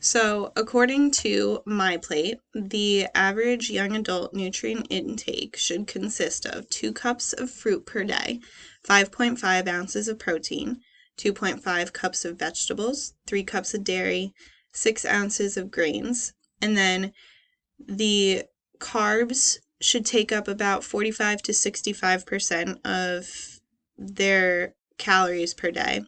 So, according to my plate, the average young adult nutrient intake should consist of 2 cups of fruit per day, 5.5 ounces of protein, 2.5 cups of vegetables, 3 cups of dairy, 6 ounces of grains, and then the carbs should take up about 45 to 65% of their calories per day.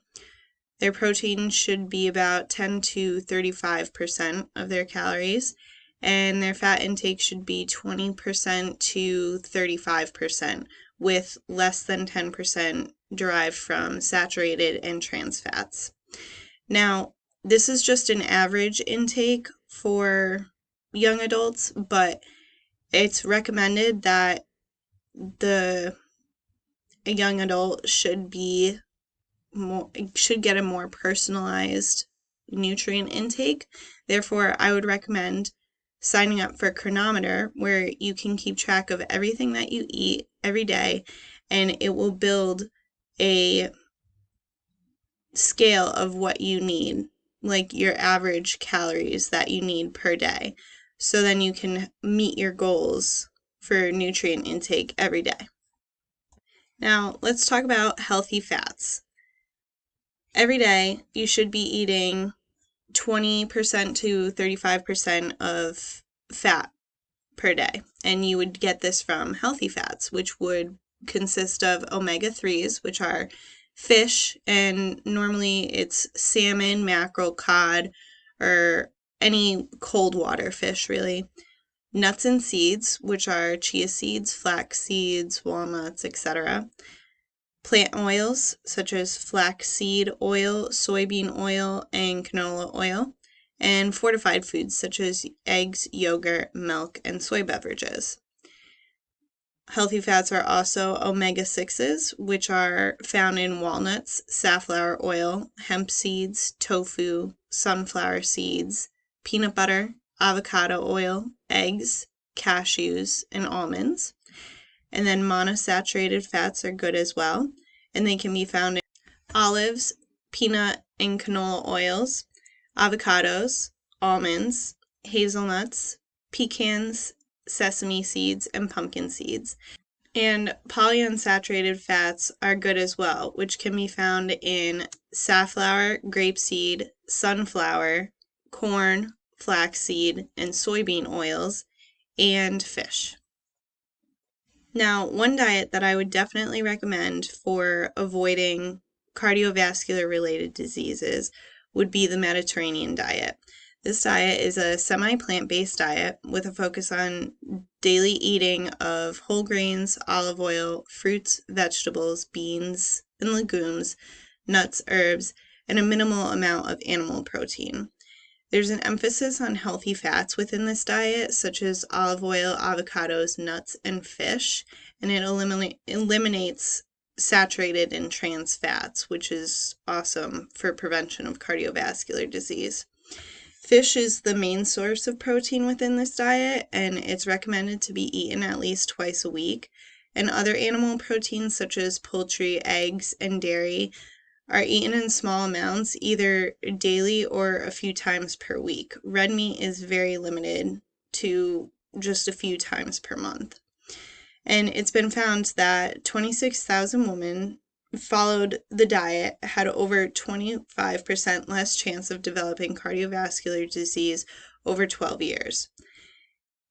Their protein should be about 10 to 35% of their calories, and their fat intake should be 20% to 35%, with less than 10% derived from saturated and trans fats. Now, this is just an average intake for young adults, but it's recommended that a young adult should get a more personalized nutrient intake. Therefore, I would recommend signing up for a Chronometer, where you can keep track of everything that you eat every day, and it will build a scale of what you need, like your average calories that you need per day. So then you can meet your goals for nutrient intake every day. Now, let's talk about healthy fats. Every day, you should be eating 20% to 35% of fat per day. And you would get this from healthy fats, which would consist of omega-3s, which are fish, and normally it's salmon, mackerel, cod, or any cold water fish, really. Nuts and seeds, which are chia seeds, flax seeds, walnuts, etc. Plant oils, such as flaxseed oil, soybean oil, and canola oil, and fortified foods, such as eggs, yogurt, milk, and soy beverages. Healthy fats are also omega-6s, which are found in walnuts, safflower oil, hemp seeds, tofu, sunflower seeds, peanut butter, avocado oil, eggs, cashews, and almonds. And then monosaturated fats are good as well, and they can be found in olives, peanut and canola oils, avocados, almonds, hazelnuts, pecans, sesame seeds, and pumpkin seeds. And polyunsaturated fats are good as well, which can be found in safflower, grapeseed, sunflower, corn, flaxseed, and soybean oils, and fish. Now, one diet that I would definitely recommend for avoiding cardiovascular related diseases would be the Mediterranean diet. This diet is a semi-plant-based diet with a focus on daily eating of whole grains, olive oil, fruits, vegetables, beans, and legumes, nuts, herbs, and a minimal amount of animal protein. There's an emphasis on healthy fats within this diet, such as olive oil, avocados, nuts, and fish, and it eliminates saturated and trans fats, which is awesome for prevention of cardiovascular disease. Fish is the main source of protein within this diet, and it's recommended to be eaten at least twice a week. And other animal proteins, such as poultry, eggs, and dairy, are eaten in small amounts, either daily or a few times per week. Red meat is very limited to just a few times per month. And it's been found that 26,000 women followed the diet had over 25% less chance of developing cardiovascular disease over 12 years.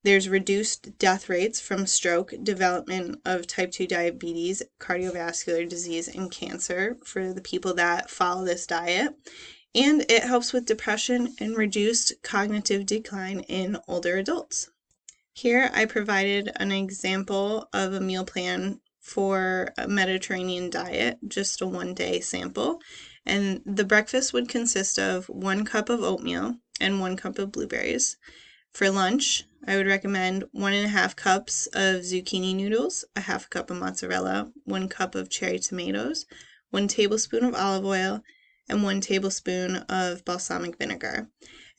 There's reduced death rates from stroke, development of type 2 diabetes, cardiovascular disease, and cancer for the people that follow this diet. And it helps with depression and reduced cognitive decline in older adults. Here I provided an example of a meal plan for a Mediterranean diet, just a one-day sample. And the breakfast would consist of 1 cup of oatmeal and 1 cup of blueberries. For lunch, I would recommend 1.5 cups of zucchini noodles, a half cup of mozzarella, 1 cup of cherry tomatoes, 1 tablespoon of olive oil, and 1 tablespoon of balsamic vinegar.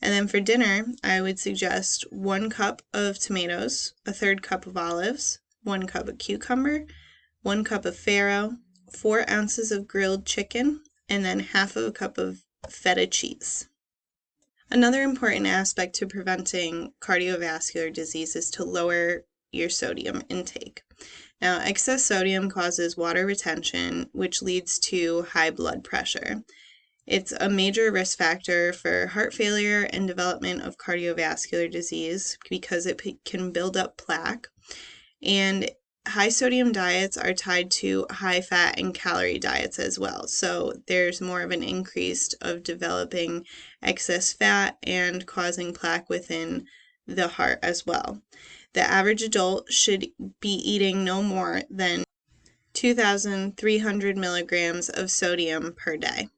And then for dinner, I would suggest 1 cup of tomatoes, a 1/3 cup of olives, 1 cup of cucumber, 1 cup of farro, 4 ounces of grilled chicken, and then half of a cup of feta cheese. Another important aspect to preventing cardiovascular disease is to lower your sodium intake. Now, excess sodium causes water retention, which leads to high blood pressure. It's a major risk factor for heart failure and development of cardiovascular disease because it can build up plaque. And high sodium diets are tied to high fat and calorie diets as well. So there's more of an increase of developing excess fat and causing plaque within the heart as well. The average adult should be eating no more than 2,300 milligrams of sodium per day.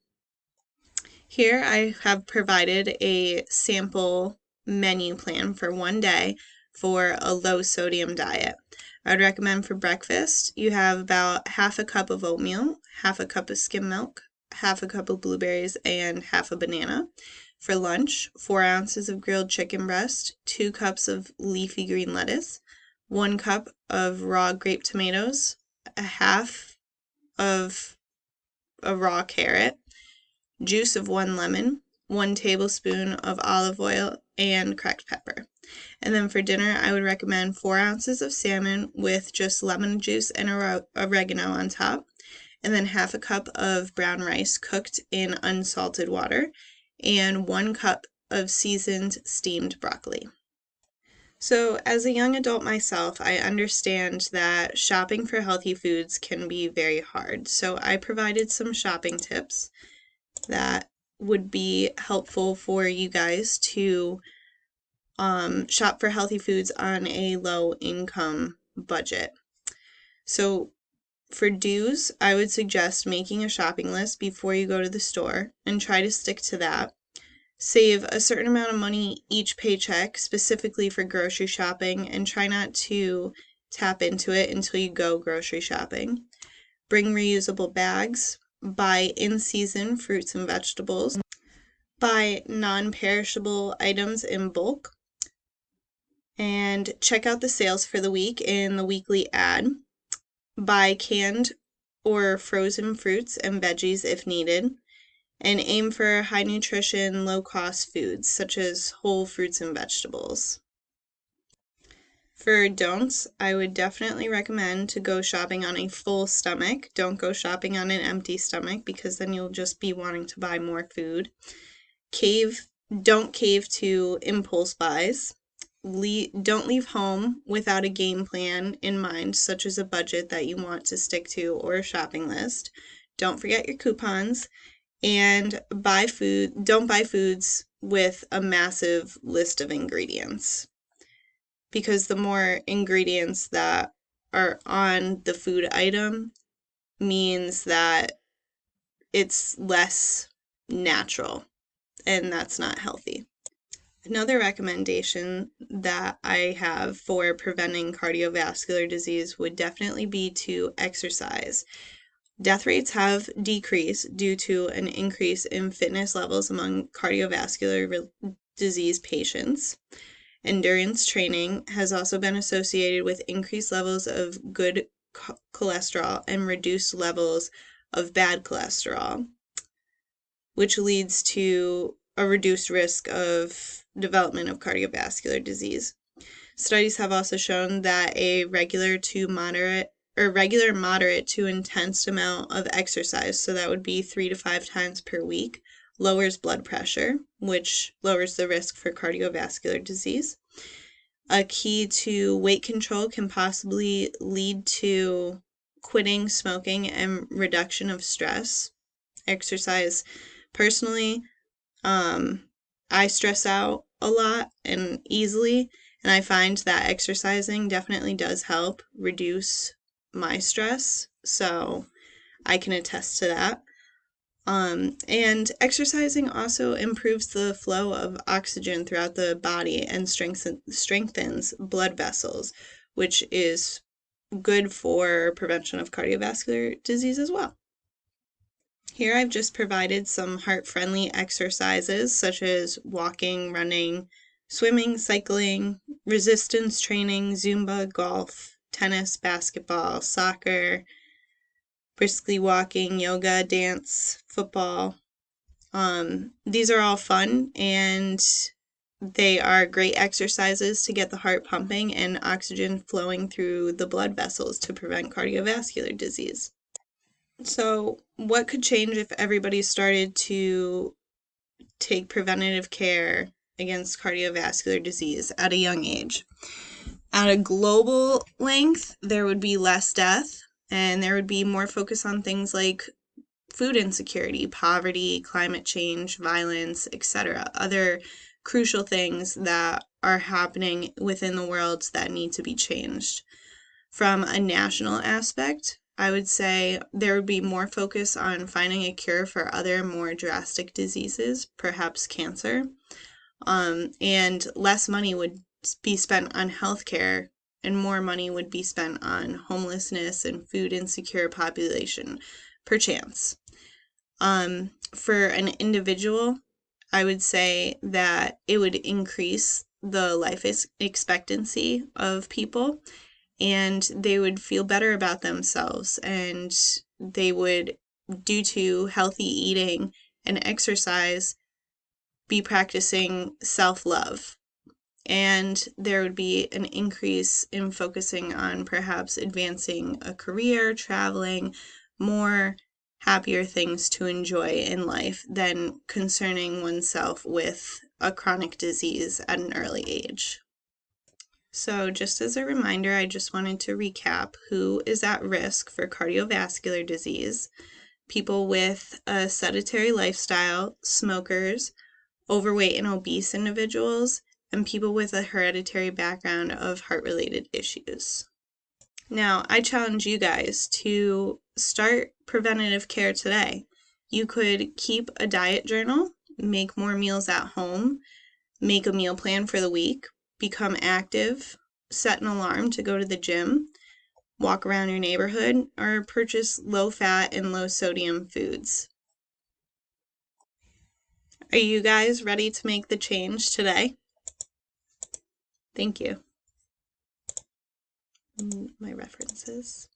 Here I have provided a sample menu plan for one day for a low sodium diet. I would recommend for breakfast, you have about half a cup of oatmeal, half a cup of skim milk, half a cup of blueberries, and half a banana. For lunch, 4 ounces of grilled chicken breast, 2 cups of leafy green lettuce, 1 cup of raw grape tomatoes, a half of a raw carrot, juice of 1 lemon, 1 tablespoon of olive oil, and cracked pepper. And then for dinner, I would recommend 4 ounces of salmon with just lemon juice and oregano on top, and then half a cup of brown rice cooked in unsalted water, and 1 cup of seasoned steamed broccoli. So, as a young adult myself, I understand that shopping for healthy foods can be very hard. So, I provided some shopping tips that would be helpful for you guys to shop for healthy foods on a low income budget. So for do's, I would suggest making a shopping list before you go to the store and try to stick to that. Save a certain amount of money each paycheck specifically for grocery shopping and try not to tap into it until you go grocery shopping. Bring reusable bags. Buy in-season fruits and vegetables. Buy non-perishable items in bulk. And check out the sales for the week in the weekly ad. Buy canned or frozen fruits and veggies if needed. And aim for high nutrition, low cost foods such as whole fruits and vegetables. For don'ts, I would definitely recommend to go shopping on a full stomach. Don't go shopping on an empty stomach because then you'll just be wanting to buy more food. Don't cave to impulse buys. Don't leave home without a game plan in mind, such as a budget that you want to stick to or a shopping list. Don't forget your coupons. And don't buy foods with a massive list of ingredients, because the more ingredients that are on the food item means that it's less natural, and that's not healthy. Another recommendation that I have for preventing cardiovascular disease would definitely be to exercise. Death rates have decreased due to an increase in fitness levels among cardiovascular disease patients. Endurance training has also been associated with increased levels of good cholesterol and reduced levels of bad cholesterol, which leads to a reduced risk of development of cardiovascular disease. Studies have also shown that a regular, moderate to intense amount of exercise, so that would be 3 to 5 times per week, lowers blood pressure, which lowers the risk for cardiovascular disease. A key to weight control can possibly lead to quitting smoking and reduction of stress. Exercise. Personally, I stress out a lot and easily, and I find that exercising definitely does help reduce my stress, so I can attest to that. And exercising also improves the flow of oxygen throughout the body and strengthens blood vessels, which is good for prevention of cardiovascular disease as well. Here I've just provided some heart-friendly exercises such as walking, running, swimming, cycling, resistance training, Zumba, golf, tennis, basketball, soccer, briskly walking, yoga, dance, football, These are all fun, and they are great exercises to get the heart pumping and oxygen flowing through the blood vessels to prevent cardiovascular disease. So, what could change if everybody started to take preventative care against cardiovascular disease at a young age? At a global length, there would be less death, and there would be more focus on things like food insecurity, poverty, climate change, violence, etc. Other crucial things that are happening within the world that need to be changed. From a national aspect, I would say there would be more focus on finding a cure for other more drastic diseases, perhaps cancer, and less money would be spent on healthcare, and more money would be spent on homelessness and food insecure population, perchance. For an individual, I would say that it would increase the life expectancy of people, and they would feel better about themselves, and they would, due to healthy eating and exercise, be practicing self-love. And there would be an increase in focusing on perhaps advancing a career, traveling, more happier things to enjoy in life than concerning oneself with a chronic disease at an early age. So, just as a reminder, I just wanted to recap who is at risk for cardiovascular disease: people with a sedentary lifestyle, smokers, overweight and obese individuals, and people with a hereditary background of heart-related issues. Now, I challenge you guys to start preventative care today. You could keep a diet journal, make more meals at home, make a meal plan for the week, become active, set an alarm to go to the gym, walk around your neighborhood, or purchase low-fat and low-sodium foods. Are you guys ready to make the change today? Thank you. My references.